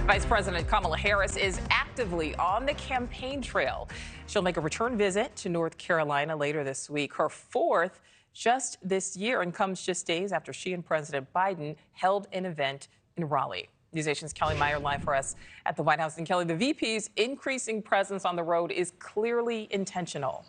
Vice President Kamala Harris is actively on the campaign trail. She'll make a return visit to North Carolina later this week, her fourth just this year, and comes just days after she and President Biden held an event in Raleigh. NewsNation's Kelly Meyer live for us at the White House. And Kelly, the VP's increasing presence on the road is clearly intentional.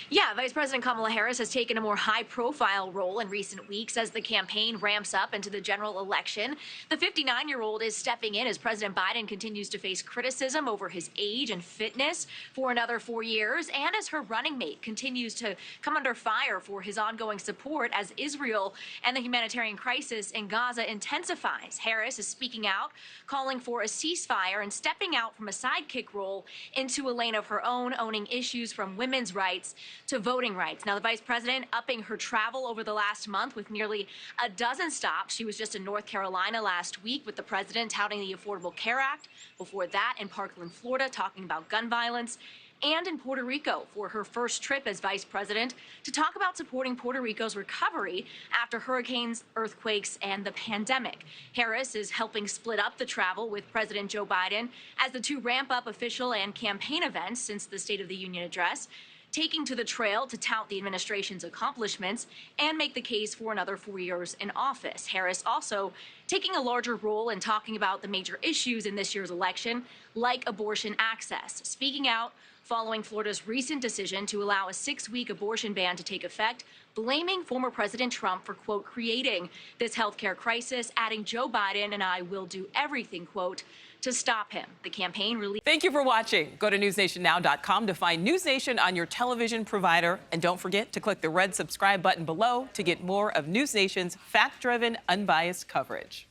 Yeah, Vice President Kamala Harris has taken a more high-profile role in recent weeks as the campaign ramps up into the general election. The 59-year-old is stepping in as President Biden continues to face criticism over his age and fitness for another 4 years, and as her running mate continues to come under fire for his ongoing support as Israel and the humanitarian crisis in Gaza intensifies. Harris is speaking out, calling for a ceasefire and stepping out from a sidekick role into a lane of her own, owning issues from women's rights to voting rights. Now, the vice president upping her travel over the last month with nearly a dozen stops. She was just in North Carolina last week with the president touting the Affordable Care Act. Before that, in Parkland, Florida, talking about gun violence. And in Puerto Rico for her first trip as vice president to talk about supporting Puerto Rico's recovery after hurricanes, earthquakes, and the pandemic. Harris is helping split up the travel with President Joe Biden as the two ramp up official and campaign events since the State of the Union address, taking to the trail to tout the administration's accomplishments and make the case for another 4 years in office. Harris also taking a larger role in talking about the major issues in this year's election, like abortion access, speaking out following Florida's recent decision to allow a 6-week abortion ban to take effect, blaming former President Trump for, quote, creating this healthcare crisis, adding Joe Biden and I will do everything, quote, to stop him. The campaign released. Thank you for watching. Go to newsnationnow.com to find NewsNation on your television provider. And don't forget to click the red subscribe button below to get more of NewsNation's fact-driven, unbiased coverage.